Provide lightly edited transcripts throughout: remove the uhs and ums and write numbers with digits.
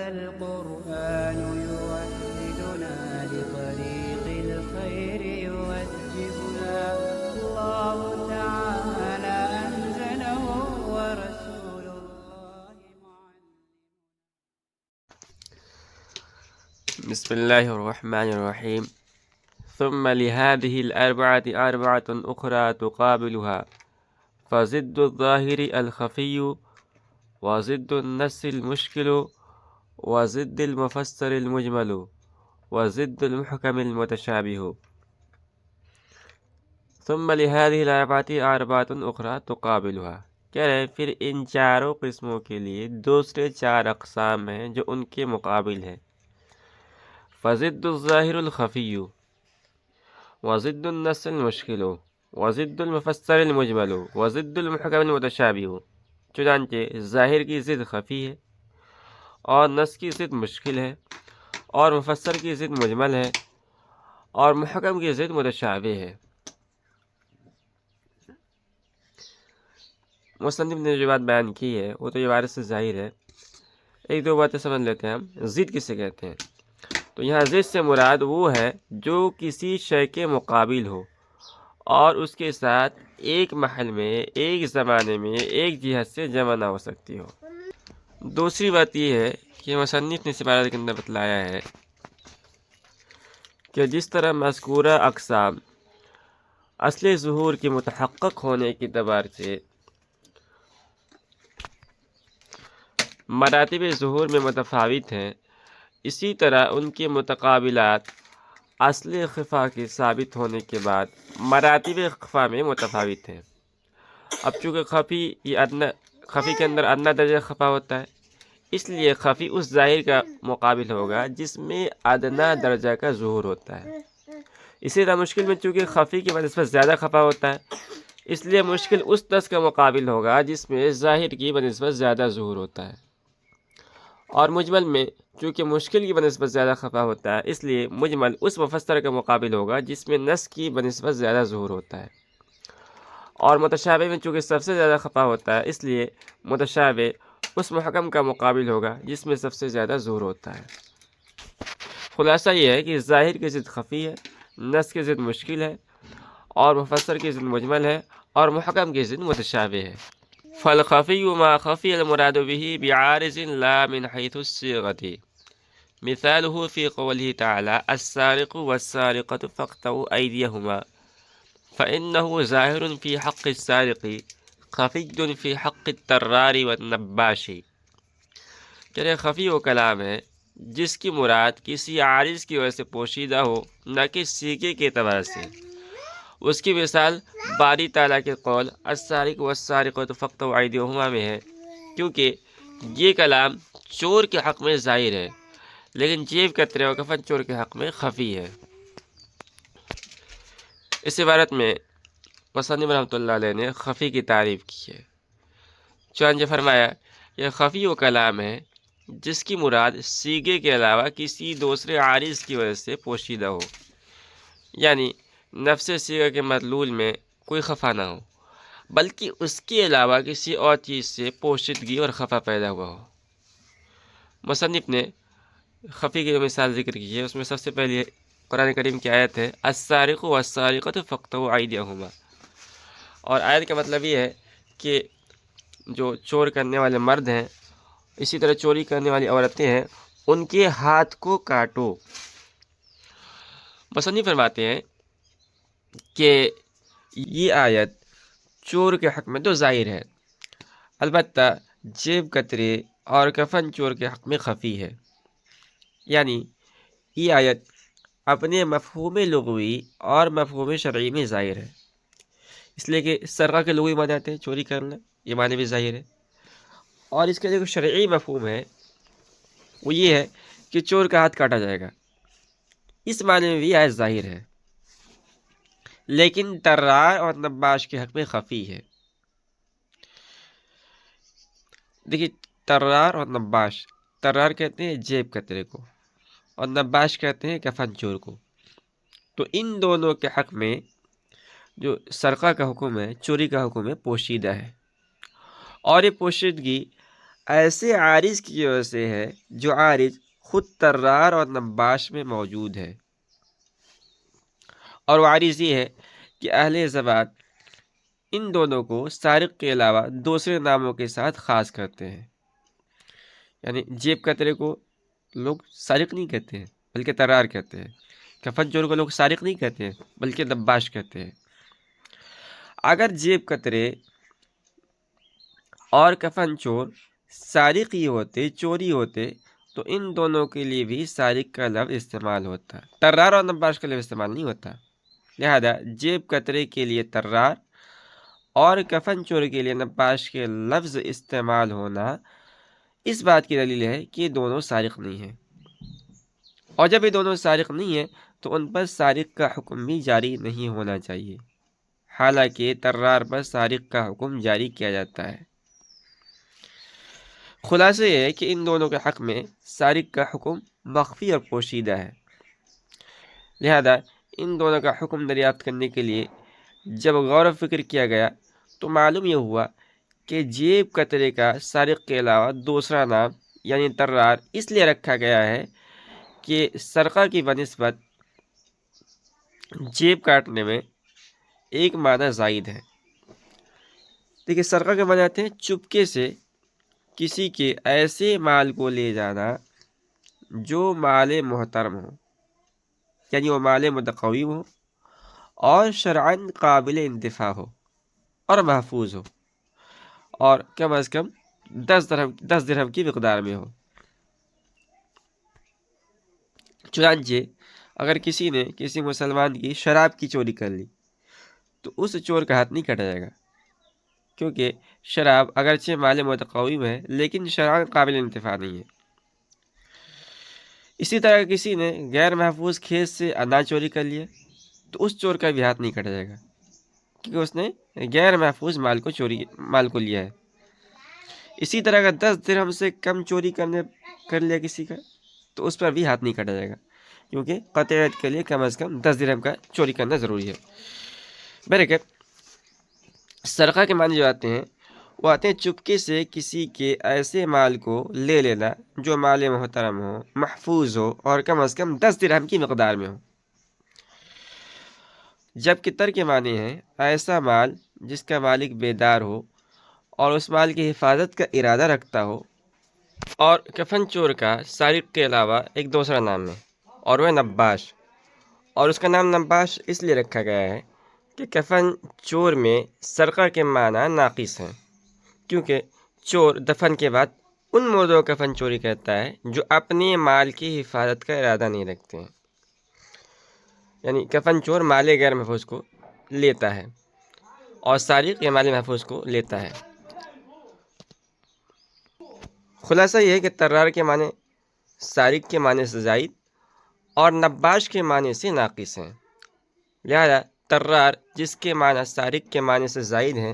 القرآن يوحدنا لطريق الخير يوجهنا الله تعالى أنزله ورسول الله معلم. بسم الله الرحمن الرحيم. ثم لهذه الأربعة أربعة أخرى تقابلها، فضد الظاهر الخفي، وضد النص المشكل، وضد المفسر المجمل، وضد المحكم المتشابه. ثم لهذه الأربعة أربعة أخرى تقابلها، کہہ رہے ہیں پھر ان چاروں قسموں کے لیے دوسرے چار اقسام ہیں جو ان کے مقابل ہیں. فضد الظاہر الخفی، وضد النص المشکل، وضد المفسر المجمل، وضد المحکم المتشابہ. چنانچہ ظاہر کی ضد خفی ہے، اور نص کی ضد مشکل ہے، اور مفسر کی ضد مجمل ہے، اور محکم کی ضد متشابہ ہے. مصنف نے جو بات بیان کی ہے وہ تو یہ عبارت سے ظاہر ہے. ایک دو باتیں سمجھ لیتے ہیں ہم. ضد کسے کہتے ہیں؟ تو یہاں ضد سے مراد وہ ہے جو کسی شے کے مقابل ہو اور اس کے ساتھ ایک محل میں، ایک زمانے میں، ایک جہت سے جمع نہ ہو سکتی ہو. دوسری بات یہ ہے کہ مصنف نے اس عبارت کے اندر بتلایا ہے کہ جس طرح مذکورہ اقسام اصل ظہور کے متحقق ہونے کے اعتبار سے مراتب ظہور میں متفاوت ہیں، اسی طرح ان کے متقابلات اصل خفا کے ثابت ہونے کے بعد مراتب خفا میں متفاوت ہیں. اب چونکہ خفی کے اندر ادنا درجہ خفا ہوتا ہے، اس لیے خفی اس ظاہر کا مقابل ہوگا جس میں ادنا درجہ کا ظہور ہوتا ہے. اسی طرح مشکل میں چونکہ خفی کی بنسبت زیادہ خفا ہوتا ہے، اس لیے مشکل اس نص کا مقابل ہوگا جس میں ظاہر کی بنسبت زیادہ ظہور ہوتا ہے. اور مجمل میں چونکہ مشکل کی بنسبت زیادہ خفا ہوتا ہے، اس لیے مجمل اس مفسر کا مقابل ہوگا جس میں نص کی بنسبت زیادہ ظہور ہوتا ہے. اور متشابہ میں چونکہ سب سے زیادہ خفا ہوتا ہے، اس لیے متشابہ اس محکم کا مقابل ہوگا جس میں سب سے زیادہ ظہور ہوتا ہے. خلاصہ یہ ہے کہ ظاہر کی ضد خفی ہے، نص کی ضد مشکل ہے، اور مفسر کی ضد مجمل ہے، اور محکم کی ضد متشابہ ہے. فالخفی ما خفی المراد به بعارض لا من حيث الصيغة، مثاله في قوله تعالى السارق والسارقة فاقطعوا أيديهما، فإنه ظاهر في حق السارق خفی في حق الطرار والنباش. کہ خفی وہ کلام ہے جس کی مراد کسی عارض کی وجہ سے پوشیدہ ہو، نہ کہ سیغے کے اعتبار سے. اس کی مثال باری تعالیٰ کے قول السارق والسارقۃ فاقطعوا ایدیہما میں ہے، کیونکہ یہ کلام چور کے حق میں ظاہر ہے، لیکن جیب کترے و کفن چور کے حق میں خفی ہے. اس عبارت میں مصنف رحمۃ اللہ علیہ نے خفی کی تعریف کی ہے. چنانچہ فرمایا یہ خفی وہ کلام ہے جس کی مراد سیغے کے علاوہ کسی دوسرے عارض کی وجہ سے پوشیدہ ہو، یعنی نفس سیغہ کے مدلول میں کوئی خفا نہ ہو، بلکہ اس کے علاوہ کسی اور چیز سے پوشیدگی اور خفا پیدا ہوا ہو. مصنف نے خفی کی جو مثال ذکر کی ہے اس میں سب سے پہلے قرآن کریم کی آیت ہے السارق والسارقۃ فاقطعوا ایدیہما، اور آیت کا مطلب یہ ہے کہ جو چور کرنے والے مرد ہیں، اسی طرح چوری کرنے والی عورتیں ہیں، ان کے ہاتھ کو کاٹو. مصنف فرماتے ہیں کہ یہ آیت چور کے حق میں تو ظاہر ہے، البتہ جیب کترے اور کفن چور کے حق میں خفی ہے. یعنی یہ آیت اپنے مفہوم لغوی اور مفہوم شرعی میں ظاہر ہے، اس لیے کہ سرقہ کے لغوی معنی آتے ہیں چوری کرنا، یہ معنی بھی ظاہر ہے. اور اس کے جو شرعی مفہوم ہے وہ یہ ہے کہ چور کا ہاتھ کاٹا جائے گا، اس معنی میں بھی آیت ظاہر ہے، لیکن طرار اور نباش کے حق میں خفی ہے. دیکھیے طرار اور نباش، طرار کہتے ہیں جیب کترے کو اور نباش کہتے ہیں کفن چور کو. تو ان دونوں کے حق میں جو سرقہ کا حکم ہے، چوری کا حکم ہے، پوشیدہ ہے، اور یہ پوشیدگی ایسے عارض کی وجہ سے ہے جو عارض خود طرار اور نباش میں موجود ہے، اور وہ عارض یہ ہے کہ اہل زبان ان دونوں کو سارق کے علاوہ دوسرے ناموں کے ساتھ خاص کرتے ہیں۔ یعنی جیب کترے کو لوگ سارق نہیں کہتے ہیں بلکہ طرار کہتے ہیں، کفن چور کو لوگ سارق نہیں کہتے ہیں بلکہ نباش کہتے ہیں۔ اگر جیب کترے اور کفن چور سارق ہی ہوتے، چوری ہوتے، تو ان دونوں کے لیے بھی سارق کا لفظ استعمال ہوتا، طرار اور نباش کا لفظ استعمال نہیں ہوتا۔ لہذا جیب کترے کے لیے طرار اور کفن چور کے لیے نباش کے لفظ استعمال ہونا اس بات کی دلیل ہے کہ یہ دونوں سارق نہیں ہیں، اور جب یہ دونوں سارق نہیں ہیں تو ان پر سارق کا حکم بھی جاری نہیں ہونا چاہیے، حالانکہ طرار پر سارق کا حکم جاری کیا جاتا ہے۔ خلاصہ یہ ہے کہ ان دونوں کے حق میں سارق کا حکم مخفی اور پوشیدہ ہے، لہذا ان دونوں کا حکم دریافت کرنے کے لیے جب غور و فکر کیا گیا تو معلوم یہ ہوا کہ جیب کترے کا سارق کے علاوہ دوسرا نام یعنی طرار اس لیے رکھا گیا ہے کہ سرقہ کی بنسبت جیب کاٹنے میں ایک معنی زائد ہے۔ دیکھیے، سرقہ کے معنی آتے ہیں چپکے سے کسی کے ایسے مال کو لے جانا جو مال محترم ہو، یعنی وہ مال متقویم ہو اور شرعاً قابل انتفاع ہو اور محفوظ ہو، اور کم از کم 10 درہم کی مقدار میں ہو۔ چنانچہ اگر کسی نے کسی مسلمان کی شراب کی چوری کر لی تو اس چور کا ہاتھ نہیں کٹا جائے گا، کیونکہ شراب اگرچہ مال متقویم ہے لیکن شرعاً قابل انتفاع نہیں ہے۔ اسی طرح کسی نے غیر محفوظ کھیت سے اناج چوری کر لیا تو اس چور کا بھی ہاتھ نہیں کٹا جائے گا، کیونکہ اس نے غیر محفوظ مال کو لیا ہے۔ اسی طرح اگر 10 درہم سے کم چوری کر لیا کسی کا تو اس پر بھی ہاتھ نہیں کٹا جائے گا، کیونکہ قطعیت کے لیے کم از کم 10 درہم کا چوری کرنا ضروری ہے۔ بہرکیف سرقہ کے معنی جو آتے ہیں وہ آتے ہیں چپکے سے کسی کے ایسے مال کو لے لینا جو مال محترم ہو، محفوظ ہو اور کم از کم 10 درہم کی مقدار میں ہو، جبکہ تر کے معنی ہیں ایسا مال جس کا مالک بیدار ہو اور اس مال کی حفاظت کا ارادہ رکھتا ہو، اور کفن چور کا سارق کے علاوہ ایک دوسرا نام ہے اور وہ نباش، اور اس کا نام نباش اس لیے رکھا گیا ہے کہ کفن چور میں سرقہ کے معنی ناقص ہیں، کیونکہ چور دفن کے بعد ان مردوں کا کفن چوری کرتا ہے جو اپنے مال کی حفاظت کا ارادہ نہیں رکھتے ہیں، یعنی کفن چور مال غیر محفوظ کو لیتا ہے اور سارق یہ مال محفوظ کو لیتا ہے۔ خلاصہ یہ ہے کہ طرار کے معنی سارق کے معنی سے زائد اور نباش کے معنی سے ناقص ہیں، لہذا طرار جس کے معنی سارق کے معنی سے زائد ہیں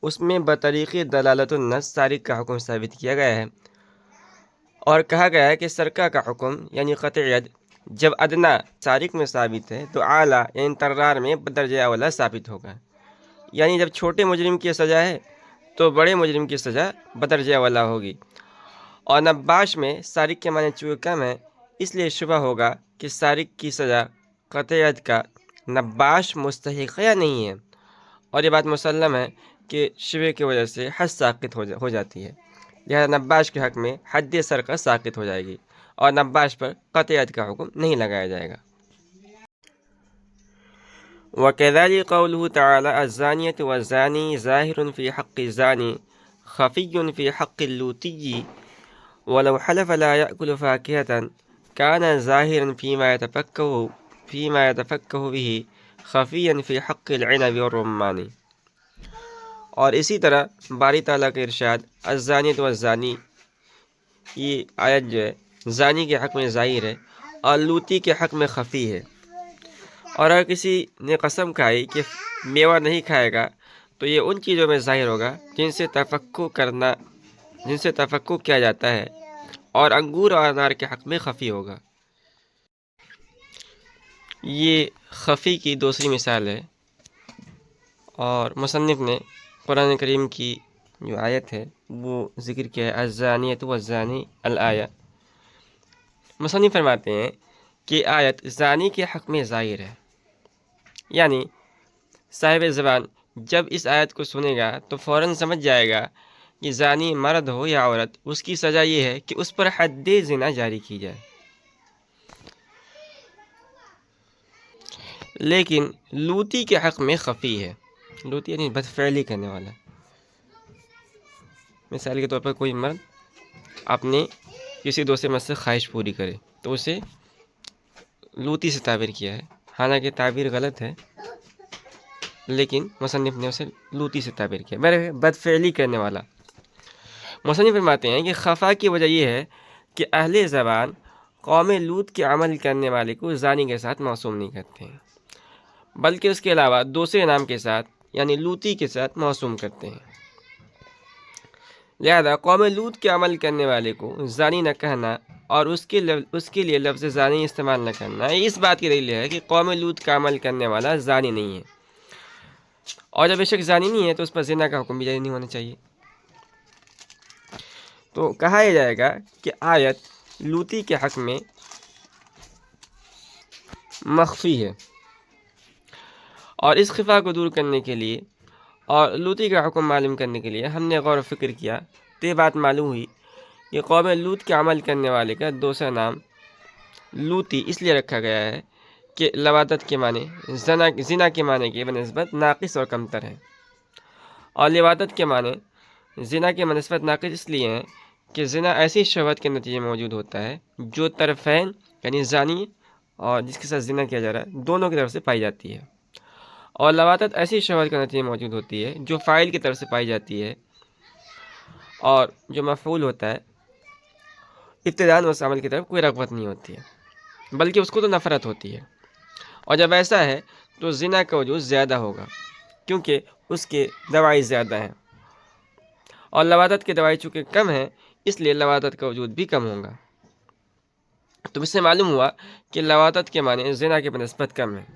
اس میں بطریق دلالت النص سارق کا حکم ثابت کیا گیا ہے، اور کہا گیا ہے کہ سرقہ کا حکم یعنی قطعیت جب ادنا سارق میں ثابت ہے تو اعلیٰ یعنی طرار میں بدرجہ اولا ثابت ہوگا، یعنی جب چھوٹے مجرم کی سزا ہے تو بڑے مجرم کی سزا بدرجہ اولا ہوگی، اور نباش میں سارق کے معنی چونکہ کم ہے اس لیے شبہ ہوگا کہ سارق کی سزا قطعیت کا نباش مستحق یا نہیں ہے، اور یہ بات مسلم ہے کہ شبہ کی وجہ سے حد ساقط ہو جاتی ہے، لہذا نباش کے حق میں حد سرقہ ساقط ہو جائے گی اور نباش پر قطعیت کا حکم نہیں لگایا جائے گا۔ وَكَذَلِكَ قَوْلُهُ تَعَالَى الزَّانِيَةُ وَالزَّانِي ظَاهِرٌ فِي حَقِّ الزَّانِي خَفِيٌّ فِي حَقِّ اللُّوطِيِّ وَلَوْ حَلَفَ لَا يَأْكُلُ فَاكِهَةً كَانَ ظَاهِرًا فِيمَا يَتَفَكَّهُ بِهِ خَفِيًّا فِي حَقِّ الْعِنَبِ وَالرُّمَّانِ۔ اور اسی طرح باری تعالیٰ کا ارشاد الزانیۃ والزانی، یہ آیت جو ہے زانی کے حق میں ظاہر ہے اور لوطی کے حق میں خفی ہے، اور اگر کسی نے قسم کھائی کہ میوہ نہیں کھائے گا تو یہ ان چیزوں میں ظاہر ہوگا جن سے تفکک کیا جاتا ہے، اور انگور اور انار کے حق میں خفی ہوگا۔ یہ خفی کی دوسری مثال ہے، اور مصنف نے قرآن کریم کی جو آیت ہے وہ ذکر کیا ہے الزانیۃ والزانی الآیہ۔ مصنف فرماتے ہیں کہ آیت زانی کے حق میں ظاہر ہے، یعنی صاحب زبان جب اس آیت کو سنے گا تو فوراً سمجھ جائے گا کہ زانی مرد ہو یا عورت، اس کی سزا یہ ہے کہ اس پر حد زنا جاری کی جائے۔ لیکن لوطی کے حق میں خفی ہے۔ لوطی یعنی بدفعلی کرنے والا۔ مثال کے طور پر کوئی مرد اپنے کسی دوسرے مرد سے خواہش پوری کرے تو اسے لوطی سے تعبیر کیا ہے، حالانکہ تعبیر غلط ہے، لیکن مصنف نے اسے لوطی سے تعبیر کیا، بدفعلی کرنے والا۔ مصنف فرماتے ہیں کہ خفا کی وجہ یہ ہے کہ اہل زبان قوم لوط کے عمل کرنے والے کو زانی کے ساتھ موسوم نہیں کرتے ہیں، بلکہ اس کے علاوہ دوسرے نام کے ساتھ یعنی لوطی کے ساتھ موسوم کرتے ہیں۔ لہذا قوم لوط کے عمل کرنے والے کو زانی نہ کہنا اور اس کے لیے لفظ زانی استعمال نہ کرنا اس بات کی دلیل ہے کہ قوم لوط کا عمل کرنے والا زانی نہیں ہے، اور جب بے شک زانی نہیں ہے تو اس پر زنا کا حکم بھی جاری نہیں ہونا چاہیے۔ تو کہا یہ جائے گا کہ آیت لوطی کے حق میں مخفی ہے، اور اس خفا کو دور کرنے کے لیے اور لوطی کا حکم معلوم کرنے کے لیے ہم نے غور و فکر کیا تو یہ بات معلوم ہوئی کہ قوم لوط کے عمل کرنے والے کا دوسرا نام لوطی اس لیے رکھا گیا ہے کہ لواطت کے معنی زنا کے معنی کی بنسبت ناقص اور کمتر ہیں، اور لواطت کے معنی زنا کے بنسبت ناقص اس لیے ہیں کہ زنا ایسی شہوت کے نتیجے میں موجود ہوتا ہے جو طرفین یعنی زانی اور جس کے ساتھ زنا کیا جا رہا ہے دونوں کی طرف سے پائی جاتی ہے، اور لواطت ایسی شہوت کے نتیجے میں موجود ہوتی ہے جو فاعل کی طرف سے پائی جاتی ہے، اور جو مفعول ہوتا ہے ابتداءً اس عمل کی طرف کوئی رغبت نہیں ہوتی ہے بلکہ اس کو تو نفرت ہوتی ہے، اور جب ایسا ہے تو زنا کا وجود زیادہ ہوگا کیونکہ اس کے دواعی زیادہ ہیں، اور لواطت کے دواعی چونکہ کم ہیں اس لیے لواطت کا وجود بھی کم ہوگا۔ تو اس سے معلوم ہوا کہ لواطت کے معنی زنا کے بنسبت کم ہیں،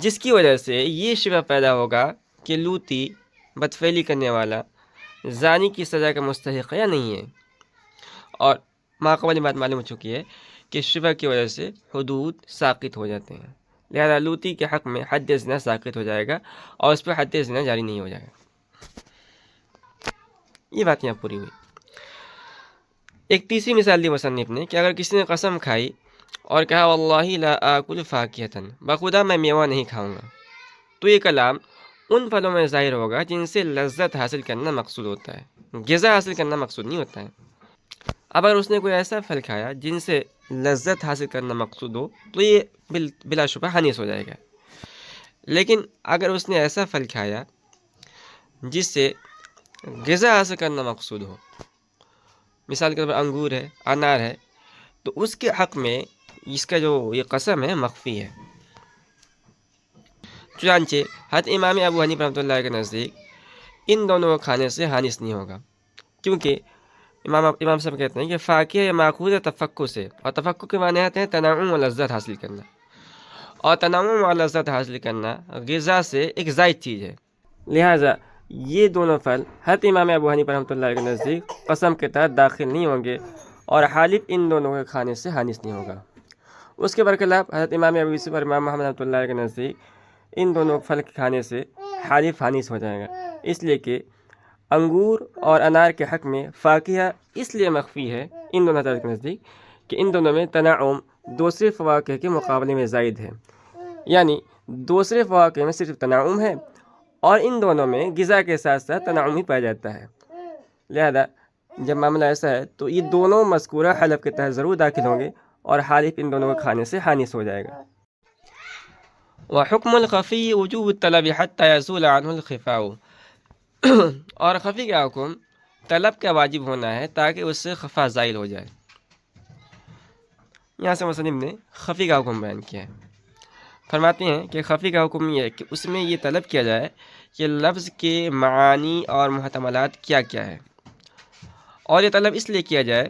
جس کی وجہ سے یہ شبہ پیدا ہوگا کہ لوطی بدفعلی کرنے والا زانی کی سزا کا مستحق ہے یا نہیں ہے، اور ماقبل بات معلوم ہو چکی ہے کہ شبہ کی وجہ سے حدود ساقط ہو جاتے ہیں، لہذا لوطی کے حق میں حد زنا ساقط ہو جائے گا اور اس پر حد زنا جاری نہیں ہو جائے گا۔ یہ بات یہاں پوری ہوئی۔ ایک تیسری مثال دی مصنف نے کہ اگر کسی نے قسم کھائی اور کہا واللہ لا آکل فاکہۃ، بخدا میں میوہ نہیں کھاؤں گا، تو یہ کلام ان پھلوں میں ظاہر ہوگا جن سے لذت حاصل کرنا مقصود ہوتا ہے، غذا حاصل کرنا مقصود نہیں ہوتا ہے۔ اب اگر اس نے کوئی ایسا پھل کھایا جن سے لذت حاصل کرنا مقصود ہو تو یہ بلا شبہ حنیس ہو جائے گا، لیکن اگر اس نے ایسا پھل کھایا جس سے غذا حاصل کرنا مقصود ہو، مثال کے طور پر انگور ہے، انار ہے، تو اس کے حق میں اس کا جو یہ قسم ہے مخفی ہے۔ چنانچہ حضرت امام ابو حنیفہ رحمۃ اللہ کے نزدیک ان دونوں کو کھانے سے حانث نہیں ہوگا، کیونکہ امام صاحب کہتے ہیں کہ فاکہ ماخوذ تفکر سے، اور تفکر کے معنی آتے ہیں تنعم و لذت حاصل کرنا، اور تنعم و لذت حاصل کرنا غذا سے ایک زائد چیز ہے، لہٰذا یہ دونوں پھل حضرت امام ابو حنیفہ رحمۃ اللہ کے نزدیک قسم کے تحت داخل نہیں ہوں گے، اور حالف ان دونوں کے کھانے سے حانث نہیں ہوگا۔ اس کے برخلاف حضرت امام ابو یوسف اور امام محمد رحمۃ اللہ کے نزدیک ان دونوں پھل کے کھانے سے حالف حانث ہو جائے گا، اس لیے کہ انگور اور انار کے حق میں فاکہہ اس لیے مخفی ہے ان دونوں حضرات کے نزدیک کہ ان دونوں میں تنعم دوسرے فواکہ کے مقابلے میں زائد ہے، یعنی دوسرے فواکہ میں صرف تنعم ہے اور ان دونوں میں غذا کے ساتھ ساتھ تنعم ہی پایا جاتا ہے، لہذا جب معاملہ ایسا ہے تو یہ دونوں مذکورہ حلف کے تحت ضرور داخل ہوں گے اور حالف ان دونوں کو کھانے سے حانث ہو جائے گا۔ وحکم الخفی وجوب الطلب حتی یزول عنہ الخفاء، اور خفی کا حکم طلب کا واجب ہونا ہے تاکہ اس سے خفا زائل ہو جائے۔ یہاں سے مصنف نے خفی کا حکم بیان کیا ہے، فرماتے ہیں کہ خفی کا حکم یہ ہے کہ اس میں یہ طلب کیا جائے کہ لفظ کے معانی اور محتملات کیا کیا ہے، اور یہ طلب اس لیے کیا جائے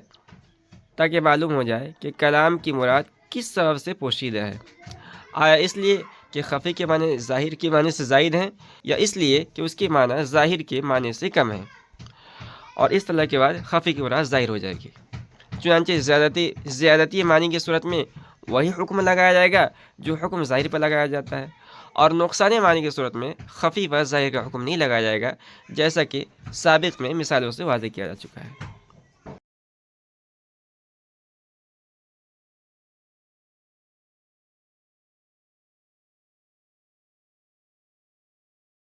تاکہ معلوم ہو جائے کہ کلام کی مراد کس سبب سے پوشیدہ ہے، آیا اس لیے کہ خفی کے معنی ظاہر کے معنی سے زائد ہیں، یا اس لیے کہ اس کے معنی ظاہر کے معنی سے کم ہیں، اور اس طرح کے بعد خفی کی مراد ظاہر ہو جائے گی۔ چنانچہ زیادتی معنی کی صورت میں وہی حکم لگایا جائے گا جو حکم ظاہر پر لگایا جاتا ہے، اور نقصان معنی کی صورت میں خفی پر ظاہر کا حکم نہیں لگایا جائے گا، جیسا کہ سابق میں مثالوں سے واضح کیا جا چکا ہے۔